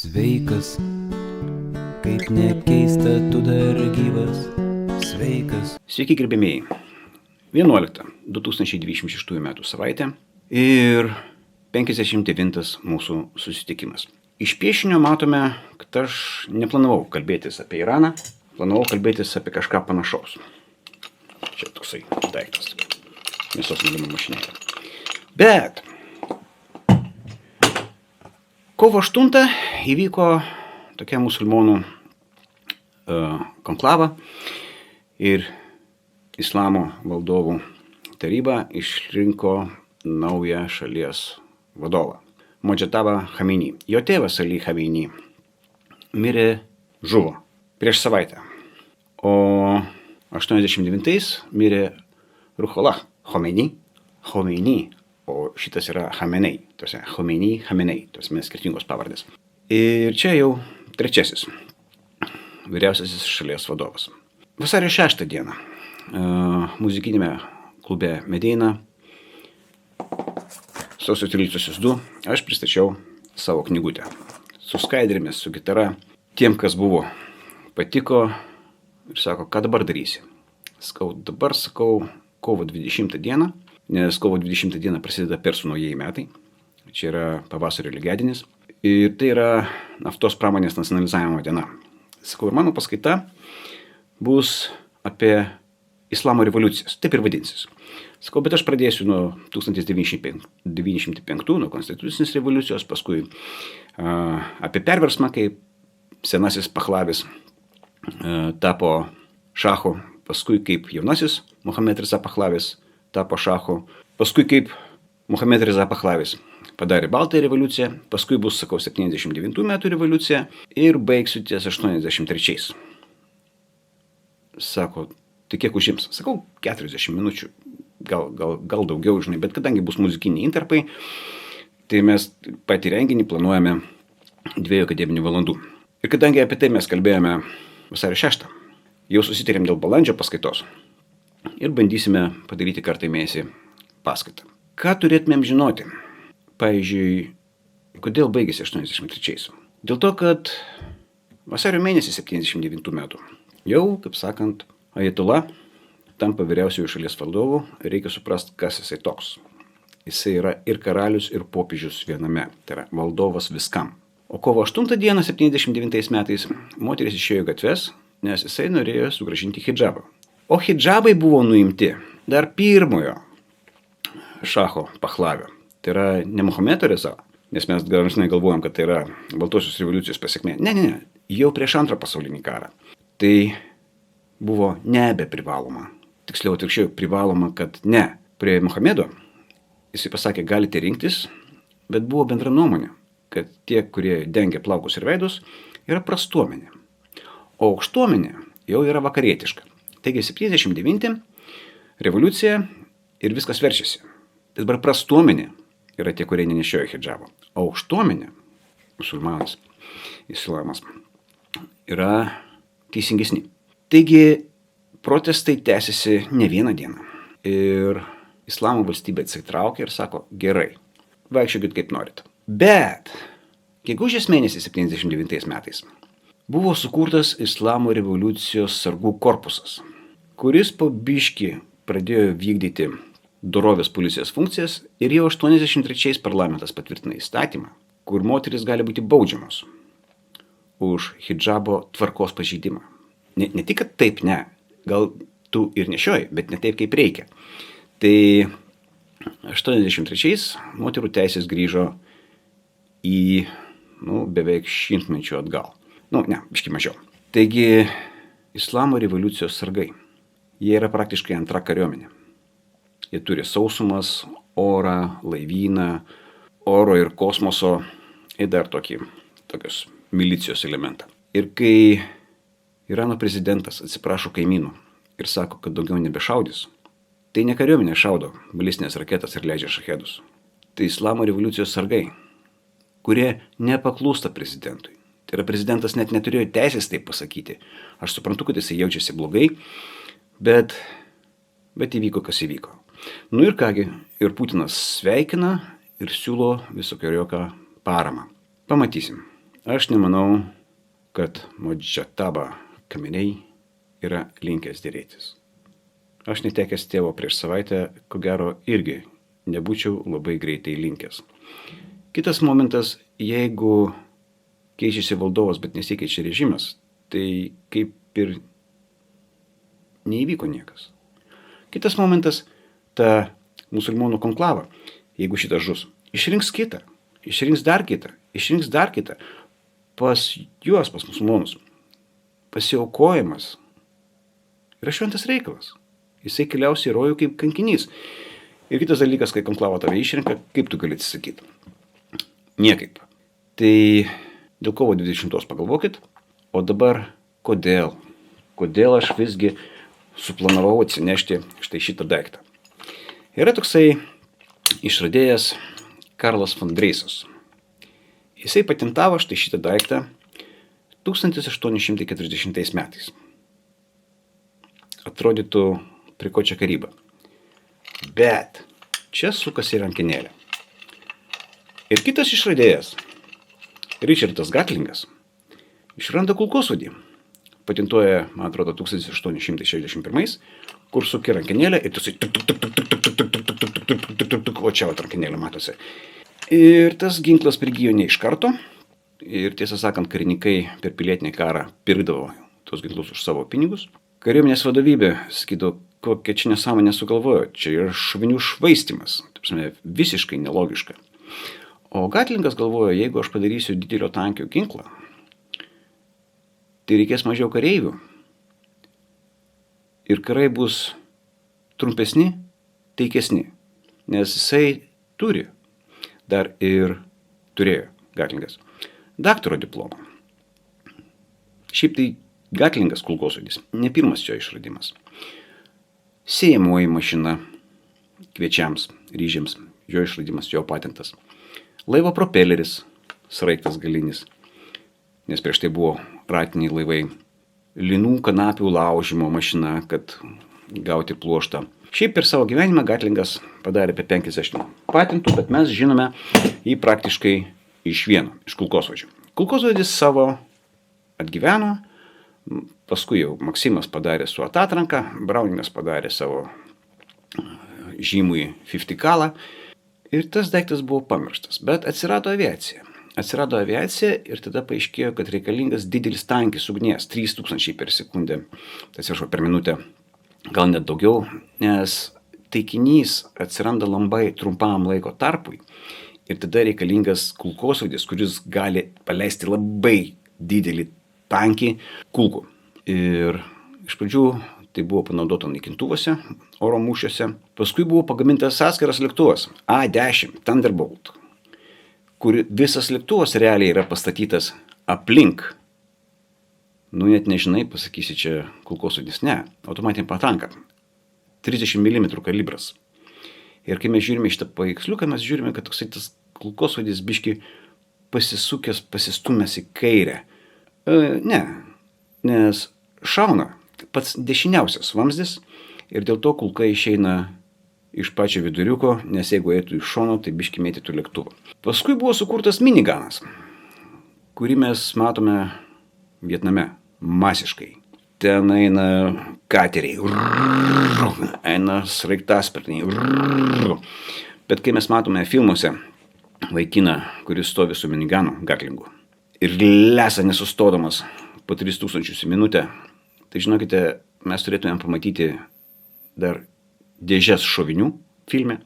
Sveikas, kaip nekeista, tu dar gyvas, sveikas. Sveiki gerbėmėjai. 11.2026 metų savaitė ir 59 mūsų susitikimas. Iš piešinio matome, kad aš neplanavau kalbėtis apie Iraną, planavau kalbėtis apie kažką panašaus. Čia toksai daiktas, mėsos malimo mašinėlė. Bet kovo 8 įvyko tokia musulmonų konklava ir Islamo valdovų taryba išrinko naują šalies vadovą. Modžetabą Chameini. Jo tėvas Ali Chameini žuvo prieš savaitę. O 89 mirė Ruhollah Khomeini, o šitas yra Khamenei, Khamenei, skirtingos pavardės. Ir čia jau trečiasis vyriausiasis šalies vadovas. Vasario 6 dieną muzikinėme klube Medeina sausio 13.2 aš pristačiau savo knygutę su skaidrėmis, su gitara. Tiem, kas buvo, patiko ir sako, ką dabar darysi? Dabar sakau kovo 20 dieną, nes kovo 20 dieną prasideda persų naujieji metai. Čia yra pavasario lygiadienis. Ir tai yra naftos pramonės nacionalizavimo diena. Sakau, ir mano paskaita bus apie Islamo revoliucijas. Taip ir vadinsis. Sakau, bet aš pradėsiu nuo 1995, nuo konstitucinės revoliucijos, paskui apie perversmą, kai senasis Pahlavis tapo šachu, paskui kaip jaunasis Mohamed Reza Pahlavis tapo šachu, paskui kaip Mohamed Reza Pahlavis padarė baltąją revoliuciją, paskui bus, sakau, 79 metų revoliucija ir baigsiu ties 83. Sako, tai kiek užims? Sakau, 40 minučių, gal daugiau, žinai, bet kadangi bus muzikiniai intarpai, tai mes patį renginį planuojame 2 akademinių valandų. Ir kadangi apie tai mes kalbėjome vasario 6, jau susitarėm dėl balandžio paskaitos ir bandysime padaryti kartą į mėnesį paskaitą. Ką turėtumėm žinoti? Pavyzdžiui, kodėl baigėsi 83? Dėl to, kad vasario mėnesį 79 metų jau, kaip sakant, ajatula tampa vyriausiųjų šalies valdovu, reikia suprasti, kas jisai toks. Jisai yra ir karalius, ir popiežius viename, tai yra valdovas viskam. O kovo 8 dieną 79 metais moteris išėjo į gatves, nes jisai norėjo sugrąžinti hidžabą. O hidžabai buvo nuimti dar pirmojo šacho Pahlavio. Tai yra ne Mohamedo Reza, nes mes dažnai galvojam, kad tai yra baltosios revoliucijos pasekmė. Ne, jau prieš antrą pasaulinį karą. Tai buvo nebeprivaloma. Tiksliau, atvirkščiai privaloma, kad ne. Prie Mohamedo jisai pasakė, galite rinktis, bet buvo bendra nuomonė, kad tie, kurie dengia plaukus ir veidus, yra prastuomenė. O aukštuomenė jau yra vakarietiška. Taigi 79 revoliucija ir viskas verčiasi. Dabar prastuomenė yra tie, kurie nenešioja hidžabo. O aukštuomenė, musulmanas, islamas, yra teisingesni. Taigi protestai tęsiasi ne vieną dieną. Ir islamo valstybė atsitraukia ir sako, gerai, vaikščiokit kaip norit. Bet gegužės mėnesį 79 metais buvo sukurtas Islamo revoliucijos sargų korpusas, kuris po biškį pradėjo vykdyti dorovės policijos funkcijas ir jau 83 parlamentas patvirtina įstatymą, kur moteris gali būti baudžiamos už hidžabo tvarkos pažeidimą. Ne tik, kad taip, ne, gal tu ir nešioji, bet ne taip, kaip reikia. Tai 83 moterų teisės grįžo į beveik 100 mečių atgal. Biškį mažiau. Taigi, Islamo revoliucijos sargai. Jie yra praktiškai antra kariuomenė. Jie turi sausumas, orą, laivyną, oro ir kosmoso ir dar tokios milicijos elementą. Ir kai Irano prezidentas atsiprašo kaimynų ir sako, kad daugiau nebešaudys, tai ne kariuomenė šaudo balistinės raketas ir leidžia šahedus. Tai Islamo revoliucijos sargai, kurie nepaklūsta prezidentui. Tai yra, prezidentas net neturėjo teisės taip pasakyti. Aš suprantu, kad jisai jaučiasi blogai, bet įvyko, kas įvyko. Ir kągi, ir Putinas sveikina ir siūlo visokiojoką paramą. Pamatysim. Aš nemanau, kad Modžataba kaminiai yra linkęs dėrėtis. Aš netekęs tėvo prieš savaitę, ko gero, irgi nebūčiau labai greitai linkęs. Kitas momentas, jeigu keičiasi valdovas, bet nesikeičia režimas, tai kaip ir neįvyko niekas. Kitas momentas, ta musulmonų konklava, jeigu šitas žus, išrinks kitą, išrinks dar kitą, pas juos, pas musulmonus, pasiaukojimas yra šventas reikalas. Jisai keliausi į rojų kaip kankinys. Ir kitas dalykas, kai konklava tave išrinka, kaip tu gali atsisakyti? Niekaip. Tai dėl kovo 20 pagalvokit, o dabar kodėl? Kodėl aš visgi suplanavau atsinešti štai šitą daiktą? Yra toksai išradėjas Karlas von Dreisas. Jisai patentavo štai šitą daiktą 1840 metais. Atrodytų, prie ko čia karyba. Bet čia sukasi rankenėlė. Ir kitas išradėjas, Richardas Gatlingas, išranda kulkosvaidį. Patentuoja, man atrodo, 1861, kur suki rankenėlę ir tu o čia rankenėlė matosi. Ir tas ginklas prigijo ne iš karto. Ir tiesą sakant, karininkai per pilietinį karą pirkdavo tos ginklus už savo pinigus. Kariuomenės vadovybė sakydavo, kokia čia nesąmonė sugalvojo, čia yra šovinių švaistymas, taip prasme, visiškai nelogiška. O Gatlingas galvojo, jeigu aš padarysiu didelio tankio ginklą, tai reikės mažiau kareivių ir karai bus trumpesni, taikesni, nes jisai turi, dar ir turėjo Gatlingas, daktaro diplomą. Šiaip tai Gatlingas kulkosvaidis, ne pirmas jo išradimas. Sėjamoji mašina kviečiams, ryžiams, jo išradimas, jo patentas. Laivo propeleris, sraigtas galinis, nes prieš tai buvo ratiniai laivai. Linų kanapių laužimo mašina, kad gauti pluoštą. Šiaip per savo gyvenimą Gatlingas padarė apie 50 patentų, bet mes žinome jį praktiškai iš vieno, iš kulkosvaidžių. Kulkosvaidis savo atgyveno, paskui jau Maksimas padarė su atatranka, Browningas padarė savo žymųjį 50 kalą ir tas daiktas buvo pamirštas. Bet atsirado aviacija. Ir tada paaiškėjo, kad reikalingas didelis tankis ugnies, 3000 per sekundę, per minutę, gal net daugiau, nes taikinys atsiranda labai trumpam laiko tarpui ir tada reikalingas kulkosvaidis, kuris gali paleisti labai didelį tankį kulkų. Ir iš pradžių tai buvo panaudota naikintuvuose, oro mūšiuose. Paskui buvo pagamintas atskiras lėktuvas A-10 Thunderbolt, kur visas lėktuvas realiai yra pastatytas aplink. Net nežinai, pasakysi čia kulkosvaidis, ne, automatinė patranka. 30 mm kalibras. Ir kai mes žiūrime šitą paveiksliuką, mes žiūrime, kad toksai tas kulkosvaidis biški pasisukęs, pasistumęs į kairę. Ne, nes šauna pats dešiniausias vamzdis ir dėl to kulka išeina iš pačio viduriuko, nes jeigu eitų iš šono, tai biški mėtytų lėktuvą. Paskui buvo sukurtas miniganas, kurį mes matome Vietname masiškai. Ten eina kateriai, eina sraigtasparniai. Bet kai mes matome filmuose vaikiną, kuris stovi su miniganu Gatlingu ir lesa nesustodamas po 3000 į minutę, tai žinokite, mes turėtumėm pamatyti dar dėžes šovinių filme,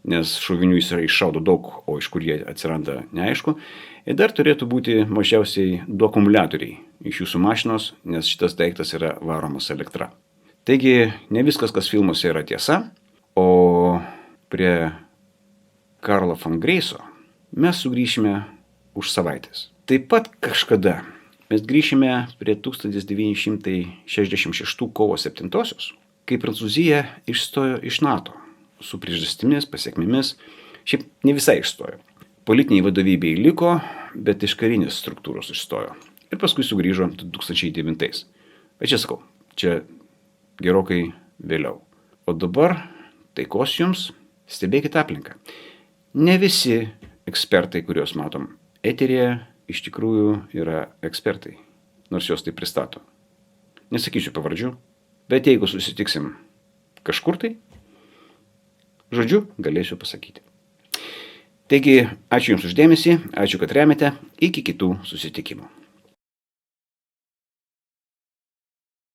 nes šovinių jis iššaudo daug, o iš kur jie atsiranda neaišku. Ir dar turėtų būti mažiausiai 2 akumuliatoriai iš jūsų mašinos, nes šitas daiktas yra varomas elektra. Taigi, ne viskas, kas filmuose yra tiesa, o prie Karlo von Dreiso mes sugrįšime už savaitės. Taip pat kažkada mes grįšime prie 1966 kovo 7, kai Prancūzija išstojo iš NATO su priežastimis, pasiekmėmis. Šiaip ne visai išstojo. Politiniai vadovybei liko, bet iš karinės struktūros išstojo. Ir paskui sugrįžo 2009. Bet čia sakau, čia gerokai vėliau. O dabar taikos jums, stebėkite aplinką. Ne visi ekspertai, kuriuos matom eterėje, iš tikrųjų yra ekspertai, nors jos tai pristato. Nesakysiu pavardžių, bet jeigu susitiksim kažkur tai, žodžiu, galėsiu pasakyti. Taigi, ačiū Jums už dėmesį, ačiū, kad remiate, iki kitų susitikimų.